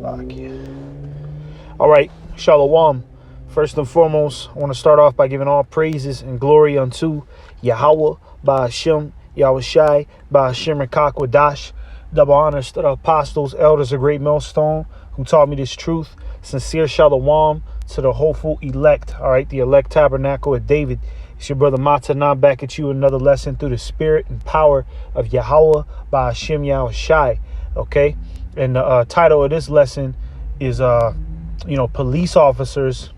All right, Shalom. First and foremost, I want to start off by giving all praises and glory unto Yahweh, Ba'ashem, Yahweh Shai, Ba'ashem Rakakwadash. Double honors to the apostles, elders of Great Millstone who taught me this truth. Sincere Shalom to the hopeful elect. All right, the elect tabernacle of David. It's your brother Matanan back at you. Another lesson through the spirit and power of Yahweh, Ba'ashem, Yahweh Shai. Okay, and the title of this lesson is police officers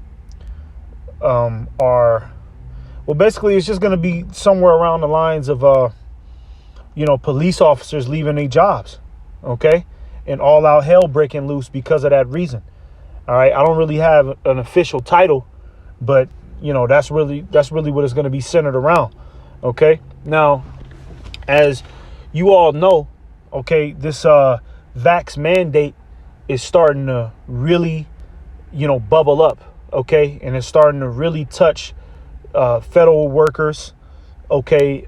basically it's just going to be somewhere around the lines of police officers leaving their jobs, okay, and all out hell breaking loose because of that reason. All right, I don't really have an official title, but that's really what it's going to be centered around. Okay, now as you all know, okay, this vax mandate is starting to really bubble up, okay, and it's starting to really touch federal workers, okay,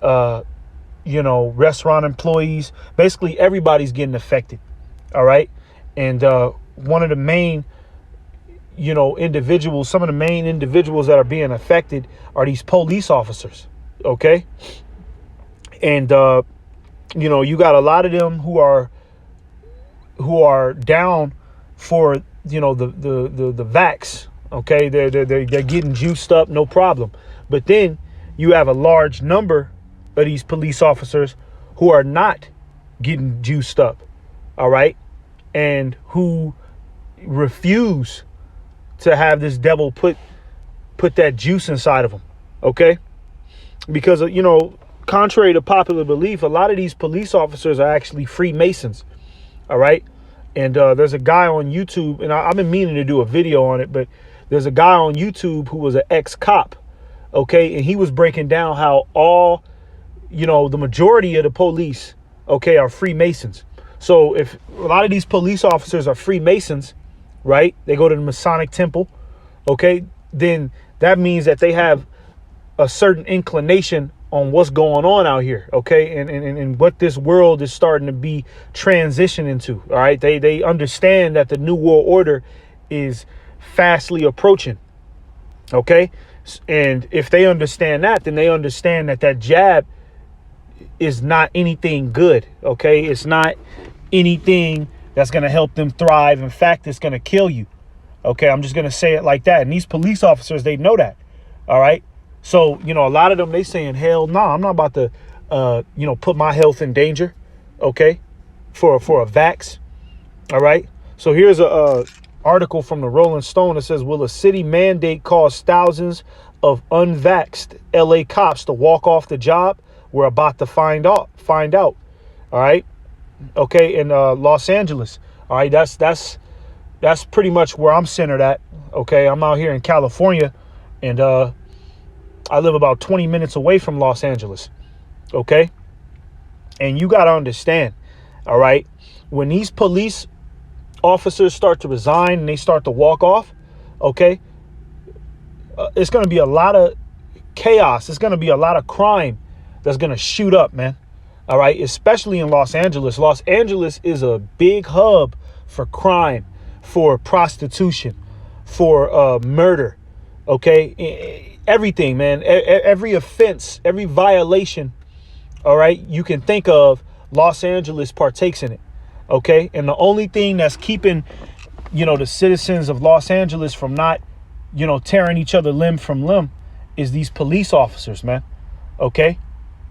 restaurant employees. Basically everybody's getting affected. All right, and one of the main individuals, some of the main individuals that are being affected are these police officers, okay, and you got a lot of them who are down for the vax. Okay, they're getting juiced up, no problem. But then you have a large number of these police officers who are not getting juiced up, all right, and who refuse to have this devil put that juice inside of them, okay? Because contrary to popular belief, a lot of these police officers are actually Freemasons, all right? And there's a guy on YouTube, and I've been meaning to do a video on it, but there's a guy on YouTube who was an ex-cop, okay? And he was breaking down how all, the majority of the police, okay, are Freemasons. So if a lot of these police officers are Freemasons, right, they go to the Masonic temple, okay, then that means that they have a certain inclination on what's going on out here, okay, and what this world is starting to be transitioned into. All right, they understand that the new world order is fastly approaching, okay, and if they understand that, then they understand that jab is not anything good, okay, it's not anything that's going to help them thrive. In fact, it's going to kill you, okay, I'm just going to say it like that. And these police officers, they know that, all right. So, a lot of them, they saying, hell no, I'm not about to, put my health in danger, okay, for a vax. All right. So here's a article from the Rolling Stone that says, will a city mandate cause thousands of unvaxxed LA cops to walk off the job? We're about to find out. All right. Okay. In Los Angeles. All right. That's pretty much where I'm centered at. OK, I'm out here in California, and I live about 20 minutes away from Los Angeles. OK, and you got to understand. All right. When these police officers start to resign and they start to walk off. OK, it's going to be a lot of chaos. It's going to be a lot of crime that's going to shoot up, man. All right. Especially in Los Angeles. Los Angeles is a big hub for crime, for prostitution, for murder. OK, everything, man, every offense, every violation. All right. You can think of, Los Angeles partakes in it. OK, and the only thing that's keeping, the citizens of Los Angeles from not, tearing each other limb from limb is these police officers, man. OK,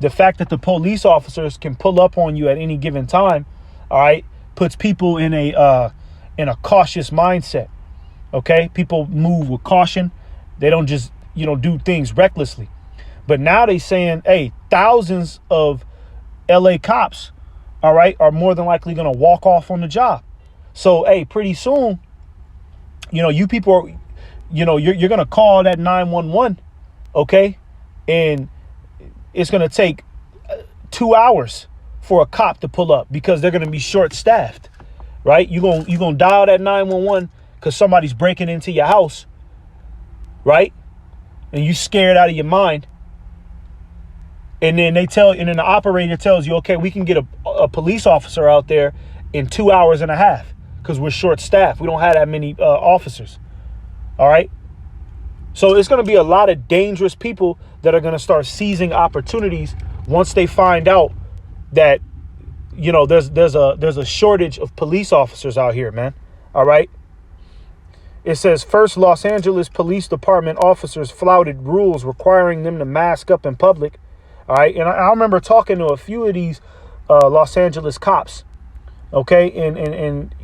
the fact that the police officers can pull up on you at any given time. All right. Puts people in a cautious mindset. OK, people move with caution. They don't just, do things recklessly. But now they saying, hey, thousands of LA cops, all right, are more than likely going to walk off on the job. So, hey, pretty soon, you people are, you're going to call that 911, okay? And it's going to take 2 hours for a cop to pull up because they're going to be short-staffed, right? You're going to dial that 911 because somebody's breaking into your house, right? And you scared out of your mind. And then the operator tells you, okay, we can get a police officer out there in 2 hours and a half because we're short staffed. We don't have that many officers. All right. So it's going to be a lot of dangerous people that are going to start seizing opportunities once they find out that, there's a shortage of police officers out here, man. All right. It says first Los Angeles Police Department officers flouted rules requiring them to mask up in public. All right. And I remember talking to a few of these Los Angeles cops. OK, and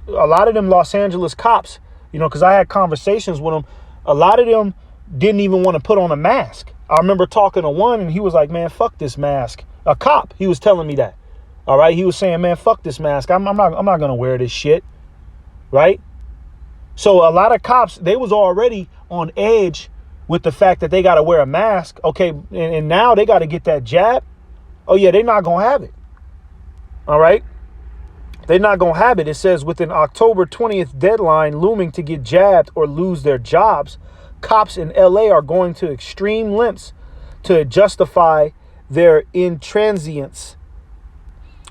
a lot of them Los Angeles cops, because I had conversations with them. A lot of them didn't even want to put on a mask. I remember talking to one and he was like, man, fuck this mask. A cop. He was telling me that. All right. He was saying, man, fuck this mask. I'm not going to wear this shit. Right. So a lot of cops, they was already on edge with the fact that they got to wear a mask. OK. And now they got to get that jab. Oh, yeah, they're not going to have it. All right. They're not going to have it. It says with an October 20th deadline looming to get jabbed or lose their jobs, cops in LA are going to extreme lengths to justify their intransience,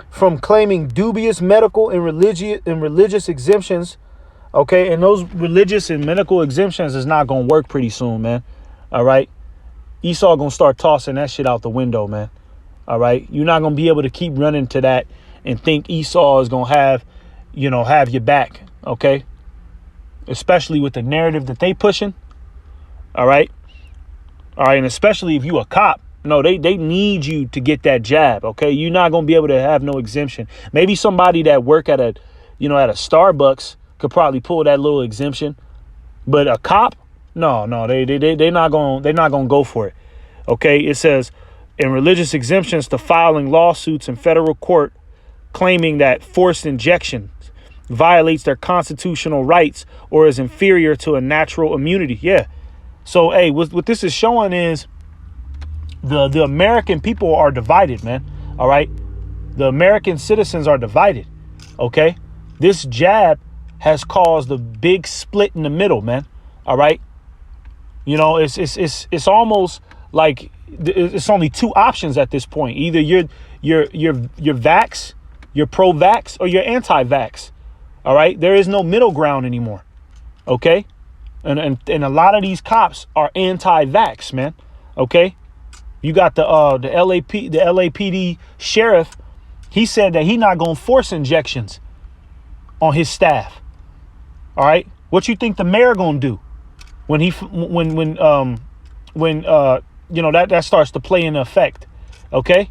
from claiming dubious medical and religious exemptions. OK, and those religious and medical exemptions is not going to work pretty soon, man. All right. Esau going to start tossing that shit out the window, man. All right. You're not going to be able to keep running to that and think Esau is going to have your back. OK, especially with the narrative that they pushing. All right. All right. And especially if you a cop. No, they need you to get that jab. OK, you're not going to be able to have no exemption. Maybe somebody that work at a Starbucks could probably pull that little exemption. But a cop? No, they're not going to go for it. OK, it says in religious exemptions to filing lawsuits in federal court claiming that forced injections violates their constitutional rights or is inferior to a natural immunity. Yeah. So, hey, what this is showing is the American people are divided, man. All right. The American citizens are divided. OK, this jab has caused a big split in the middle, man. All right. It's almost like it's only two options at this point. Either you're vax, you're pro-vax, or you're anti-vax. All right. There is no middle ground anymore. OK. And a lot of these cops are anti-vax, man. OK. You got the LAPD sheriff. He said that he not going to force injections on his staff. All right. What you think the mayor going to do when that starts to play into effect? OK.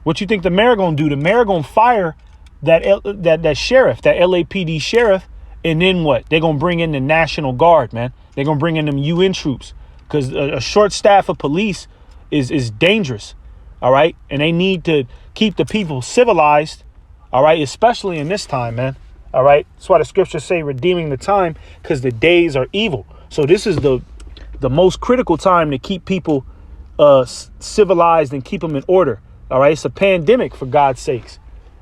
What you think the mayor going to do? The mayor going to fire that sheriff, that LAPD sheriff. And then what? They're going to bring in the National Guard, man. They're going to bring in them UN troops because a short staff of police is dangerous. All right. And they need to keep the people civilized. All right. Especially in this time, man. All right. That's why the scriptures say redeeming the time, because the days are evil. So this is the most critical time to keep people civilized and keep them in order. All right. It's a pandemic, for God's sakes.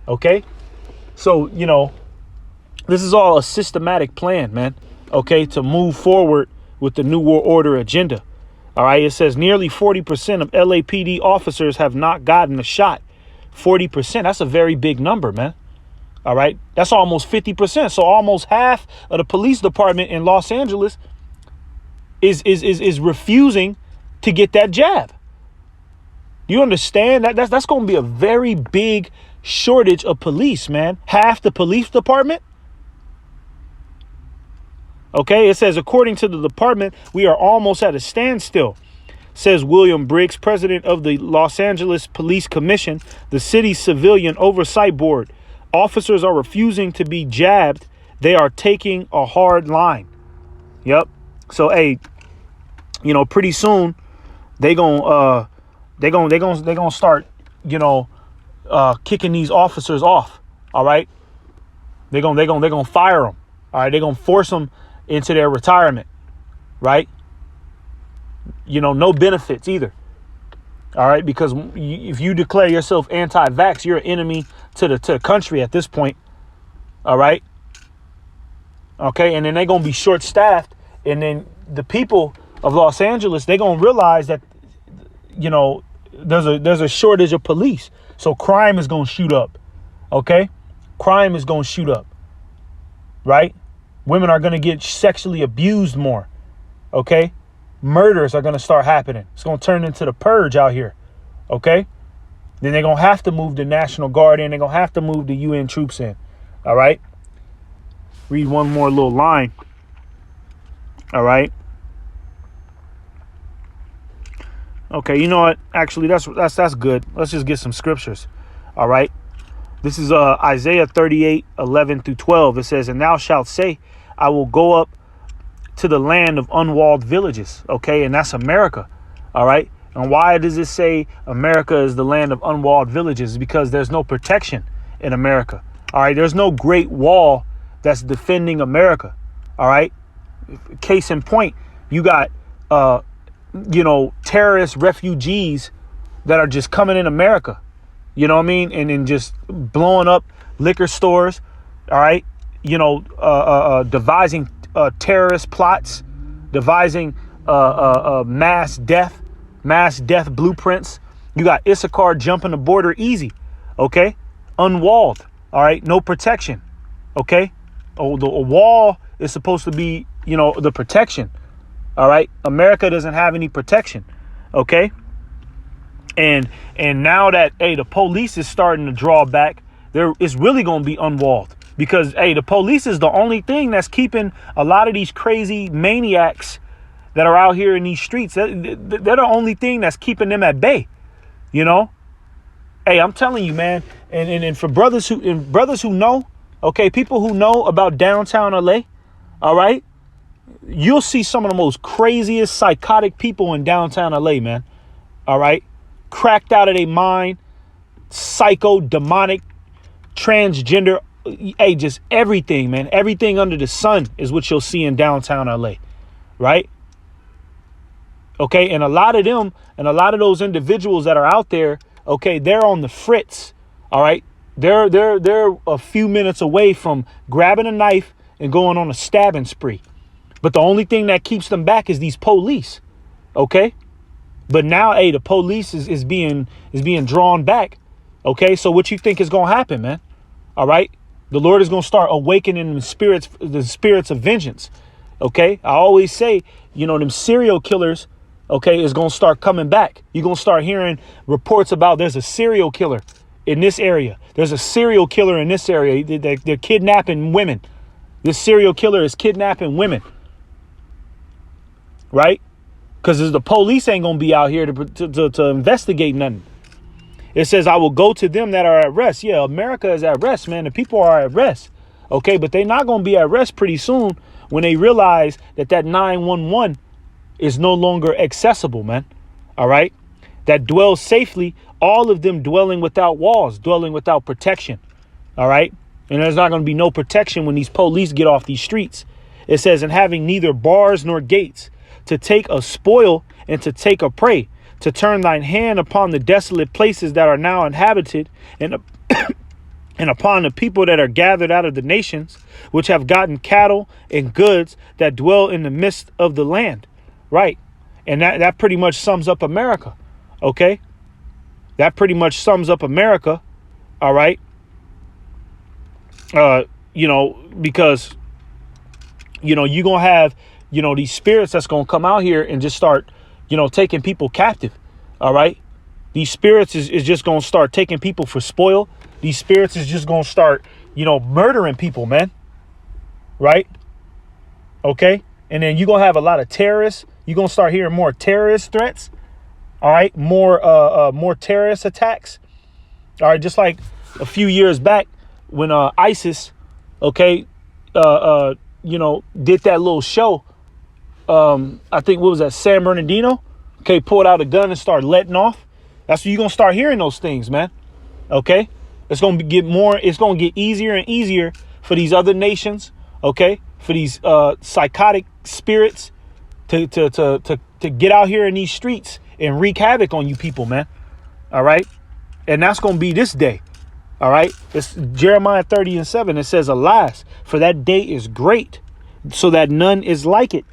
OK. So, this is all a systematic plan, man. OK, to move forward with the New World Order agenda. All right. It says nearly 40% of LAPD officers have not gotten a shot. 40%. That's a very big number, man. All right. That's almost 50%. So almost half of the police department in Los Angeles is refusing to get that jab. You understand that that's going to be a very big shortage of police, man. Half the police department. OK, it says, according to the department, we are almost at a standstill, says William Briggs, president of the Los Angeles Police Commission, the city's civilian oversight board. Officers are refusing to be jabbed. They are taking a hard line. Yep. So, hey, pretty soon they're going to start, kicking these officers off. All right. They're going to fire them. All right. They're going to force them into their retirement. Right. No benefits either. All right. Because if you declare yourself anti-vax, you're an enemy to the country at this point. All right. OK. And then they're going to be short staffed. And then the people of Los Angeles, they're going to realize that, there's a shortage of police. So crime is going to shoot up. OK. Crime is going to shoot up. right? Women are going to get sexually abused more. Okay. Murders are going to start happening. It's going to turn into the purge out here. Okay. Then they're going to have to move the National Guard in. They're going to have to move the UN troops in. All right. Read one more little line. All right. Okay. You know what? Actually, that's good. Let's just get some scriptures. All right. This is Isaiah 38:11-12. It says, and thou shalt say, I will go up to the land of unwalled villages. Okay. And that's America. All right. And why does it say America is the land of unwalled villages? Because there's no protection in America. All right. There's no great wall that's defending America. All right. Case in point, you got, terrorist refugees that are just coming in America. You know what I mean? And then just blowing up liquor stores. All right. Devising terrorist plots, devising mass death blueprints. You got Issachar jumping the border easy. OK, unwalled. All right. No protection. OK, a wall is supposed to be, the protection. All right. America doesn't have any protection. OK. And now that, the police is starting to draw back, it's really going to be unwalled because, the police is the only thing that's keeping a lot of these crazy maniacs that are out here in these streets. They're the only thing that's keeping them at bay. I'm telling you, man. And for brothers who know, okay, people who know about downtown LA, all right, you'll see some of the most craziest psychotic people in downtown LA, man. All right. Cracked out of their mind, psycho, demonic, transgender, just everything, man. Everything under the sun is what you'll see in downtown LA, right? Okay, and a lot of those individuals that are out there, okay, they're on the fritz, all right? They're a few minutes away from grabbing a knife and going on a stabbing spree. But the only thing that keeps them back is these police, okay? But now, the police is being drawn back. OK, so what you think is going to happen, man? All right. The Lord is going to start awakening the spirits of vengeance. OK, I always say, them serial killers, OK, is going to start coming back. You're going to start hearing reports about there's a serial killer in this area. There's a serial killer in this area. They're kidnapping women. This serial killer is kidnapping women. Right. Because the police ain't going to be out here to investigate nothing. It says, I will go to them that are at rest. Yeah, America is at rest, man. The people are at rest. OK, but they're not going to be at rest pretty soon when they realize that 911 is no longer accessible, man. All right. That dwells safely. All of them dwelling without walls, dwelling without protection. All right. And there's not going to be no protection when these police get off these streets. It says, and having neither bars nor gates, to take a spoil and to take a prey, to turn thine hand upon the desolate places that are now inhabited, and upon the people that are gathered out of the nations, which have gotten cattle and goods that dwell in the midst of the land. Right. And that pretty much sums up America. OK, that pretty much sums up America. All right. Because, you're going to have, these spirits that's going to come out here and just start, taking people captive. All right. These spirits is just going to start taking people for spoil. These spirits is just going to start, murdering people, man. Right. OK. And then you're going to have a lot of terrorists. You're going to start hearing more terrorist threats. All right. More terrorist attacks. All right. Just like a few years back when ISIS, OK, did that little show. I think what was that, San Bernardino? Okay, pulled out a gun and started letting off. That's when you're gonna start hearing those things, man. Okay, it's gonna get easier and easier for these other nations. Okay, for these psychotic spirits to get out here in these streets and wreak havoc on you people, man. All right, and that's gonna be this day. All right, it's Jeremiah 30:7. It says, alas, for that day is great, so that none is like it.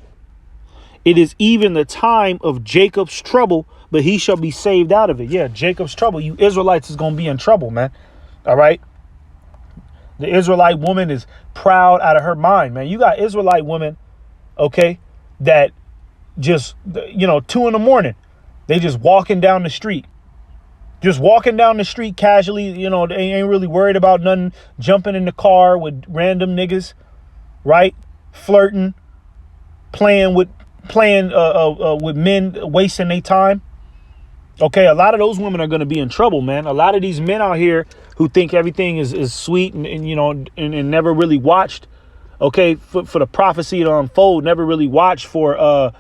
It is even the time of Jacob's trouble, but he shall be saved out of it. Yeah, Jacob's trouble. You Israelites is going to be in trouble, man. All right. The Israelite woman is proud out of her mind, man. You got Israelite women, okay, that just, 2 a.m, they just walking down the street. Just walking down the street casually, they ain't really worried about nothing. Jumping in the car with random niggas, right? Flirting, playing with men, wasting their time. Okay, a lot of those women are going to be in trouble, man. A lot of these men out here who think everything is sweet and never really watched, okay, for the prophecy to unfold, never really watched for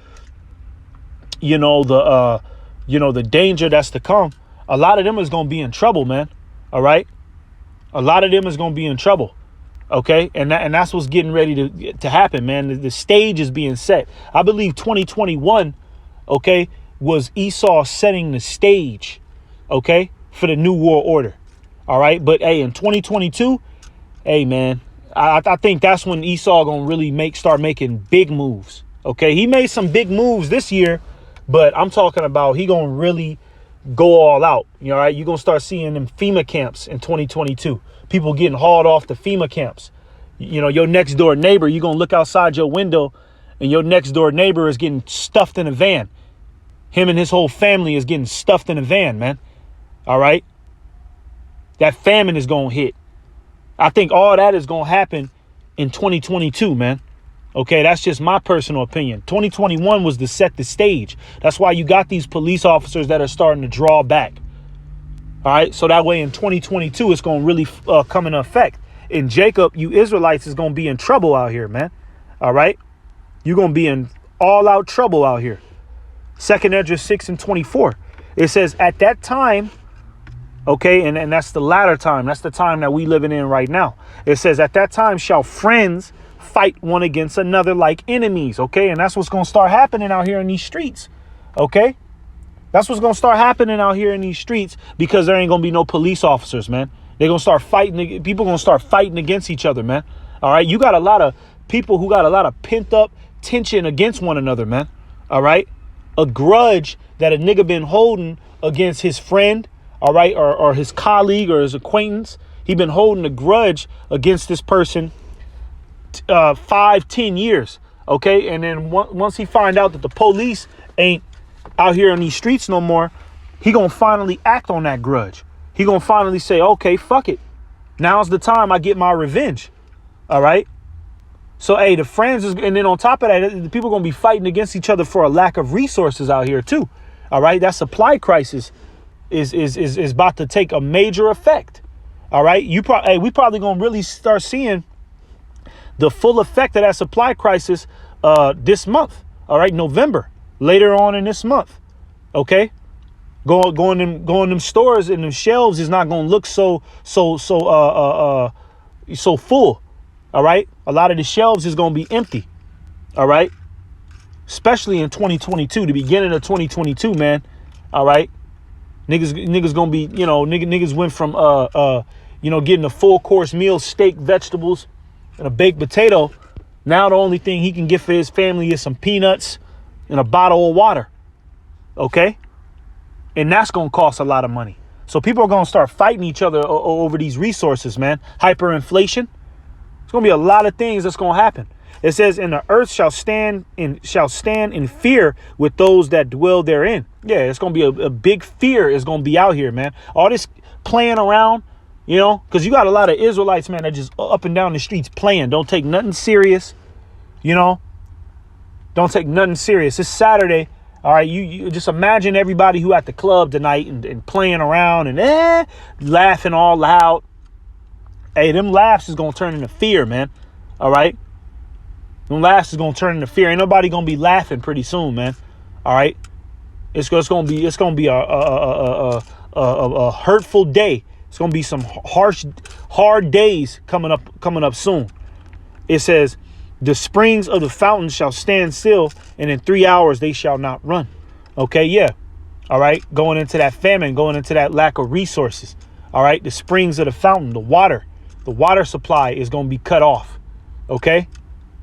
the danger that's to come. A lot of them is going to be in trouble, man. All right. A lot of them is going to be in trouble. OK, and that's what's getting ready to happen, man. The stage is being set. I believe 2021, OK, was Esau setting the stage, OK, for the new world order. All right. But hey, in 2022, hey, man, I think that's when Esau going to really start making big moves. OK, he made some big moves this year, but I'm talking about he going to really go all out. All right. You're going to start seeing them FEMA camps in 2022. People getting hauled off the FEMA camps. Your next door neighbor, you're going to look outside your window and your next door neighbor is getting stuffed in a van. Him and his whole family is getting stuffed in a van, man. All right. That famine is going to hit. I think all that is going to happen in 2022, man. Okay, that's just my personal opinion. 2021 was to set the stage. That's why you got these police officers that are starting to draw back. All right, so that way in 2022, it's going to really come into effect. And Jacob, you Israelites is going to be in trouble out here, man. All right, you're going to be in all out trouble out here. 2nd Esdras 6:24. It says at that time, okay, and that's the latter time. That's the time that we living in right now. It says at that time shall friends fight one against another like enemies. OK, and that's what's going to start happening out here in these streets. OK, that's what's going to start happening out here in these streets because there ain't going to be no police officers, man. They're going to start fighting. People going to start fighting against each other, man. All right. You got a lot of people who got a lot of pent up tension against one another, man. All right. A grudge that a nigga been holding against his friend. All right. Or his colleague or his acquaintance. He been holding a grudge against this person 5-10 years. OK, and then once he find out that the police ain't out here on these streets no more, he gonna finally act on that grudge. He gonna finally say, OK, fuck it. Now's the time I get my revenge. All right. So, hey, the friends is, and then on top of that, the people gonna be fighting against each other for a lack of resources out here, too. All right. That supply crisis is about to take a major effect. All right. We probably gonna really start seeing the full effect of that supply crisis this month. All right. November, later on in this month. OK, going them stores and them shelves is not going to look so full. All right. A lot of the shelves is going to be empty. All right. Especially in 2022, the beginning of 2022, man. All right. Niggas going to be, niggas went from, getting a full course meal, steak, vegetables, and a baked potato. Now the only thing he can get for his family is some peanuts and a bottle of water. Okay. And that's going to cost a lot of money. So people are going to start fighting each other over these resources, man. Hyperinflation. There's going to be a lot of things that's going to happen. It says, and the earth shall stand in fear with those that dwell therein. Yeah, it's going to be a big fear is going to be out here, man. All this playing around, because you got a lot of Israelites, man, that just up and down the streets playing. Don't take nothing serious. Don't take nothing serious. It's Saturday. All right. You just imagine everybody who at the club tonight and playing around and laughing all loud. Hey, them laughs is going to turn into fear, man. All right. Them laughs is going to turn into fear. Ain't nobody going to be laughing pretty soon, man. All right. It's going to be a hurtful day. It's going to be some hard days coming up soon. It says, the springs of the fountain shall stand still, and in 3 hours they shall not run. Okay, yeah. All right. Going into that famine, going into that lack of resources. All right. The springs of the fountain, the water supply is going to be cut off. Okay.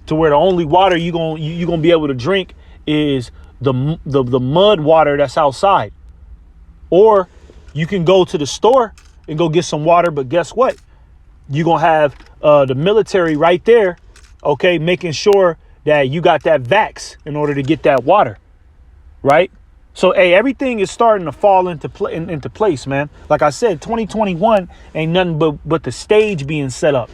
To where the only water you're going to be able to drink is the mud water that's outside. Or you can go to the store and go get some water. But guess what? You're going to have the military right there, okay, making sure that you got that vax in order to get that water, right? So, hey, everything is starting to fall into place, man. Like I said, 2021 ain't nothing but the stage being set up.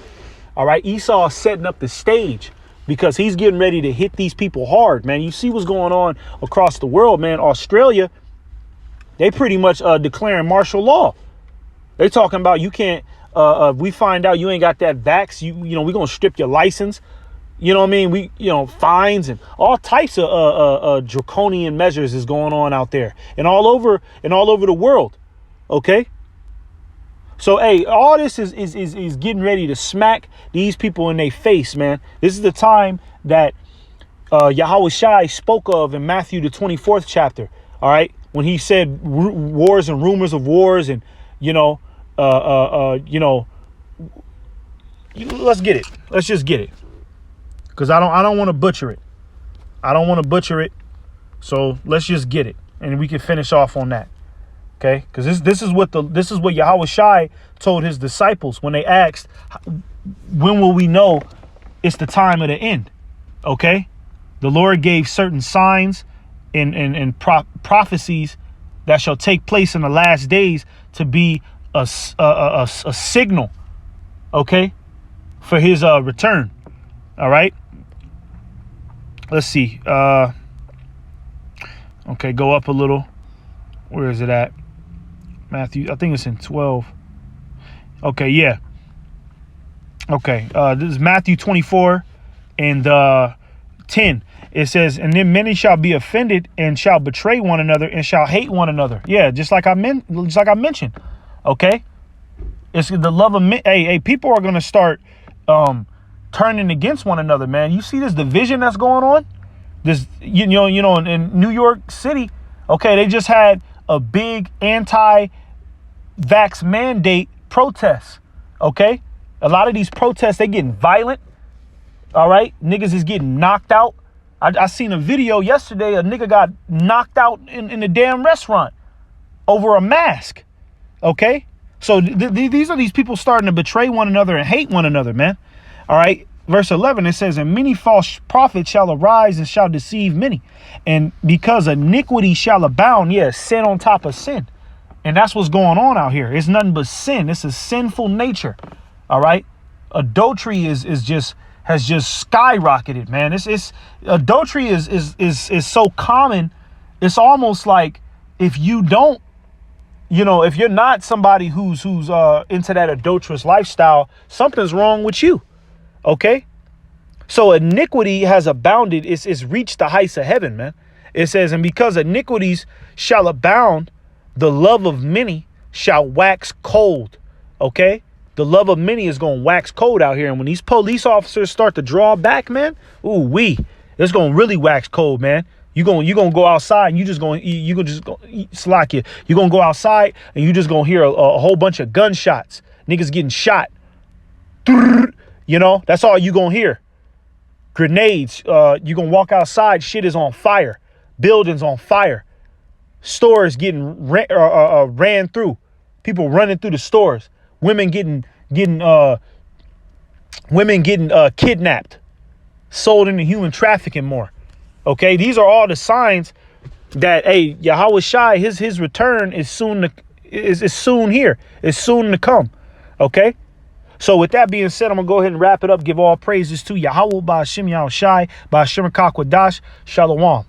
All right, Esau is setting up the stage because he's getting ready to hit these people hard, man. You see what's going on across the world, man. Australia, they pretty much declaring martial law. They talking about you can't. We find out you ain't got that vax. You know, we're gonna strip your license. You know what I mean? Fines and all types of draconian measures is going on out there and all over the world. Okay. So, hey, all this is getting ready to smack these people in their face, man. This is the time that Yahweh Shai spoke of in Matthew, the 24th chapter. All right. When he said wars and rumors of wars and, let's get it. Let's just get it. Because I don't want to butcher it. So let's just get it. And we can finish off on that. Okay? Because this is what Yahweh Shai told his disciples when they asked, when will we know it's the time of the end? Okay? The Lord gave certain signs and prophecies that shall take place in the last days to be a signal, okay, for his return. All right. Let's see. Okay, go up a little. Where is it at? Matthew, I think it's in 12. Okay, yeah. Okay, this is Matthew 24 and 10. It says, and then many shall be offended and shall betray one another and shall hate one another. Yeah, just like I mentioned. Okay, it's the love of men. Hey, people are gonna start turning against one another, man. You see this division that's going on. This, you know, in New York City. Okay, they just had a big anti-vax mandate protest. Okay, a lot of these protests, they getting violent. All right, niggas is getting knocked out. I seen a video yesterday. A nigga got knocked out in the damn restaurant over a mask. Okay, so these are these people starting to betray one another and hate one another, man. All right, verse 11, it says, and many false prophets shall arise and shall deceive many, and because iniquity shall abound, yes, sin on top of sin, and that's what's going on out here. It's nothing but sin. It's a sinful nature. All right, adultery has just skyrocketed, man. It's adultery is so common. It's almost like if you don't, if you're not somebody who's into that adulterous lifestyle, something's wrong with you. Okay. So iniquity has abounded. It's reached the heights of heaven, man. It says, and because iniquities shall abound, the love of many shall wax cold. Okay. The love of many is going to wax cold out here. And when these police officers start to draw back, man, it's going to really wax cold, man. You're going to go outside and you're going to slack you. You're going to go outside and you're just going to hear a whole bunch of gunshots. Niggas getting shot. That's all you're going to hear. Grenades. You're going to walk outside. Shit is on fire. Buildings on fire. Stores getting ran through. People running through the stores. Women getting kidnapped, sold into human trafficking more. Okay, these are all the signs that Yahweh Shai, his return is soon here. It's soon to come. Okay, so with that being said, I'm gonna go ahead and wrap it up. Give all praises to Yahweh Ba'Shem Yahweh Shai Ba'Shem Kakwadash Shalom.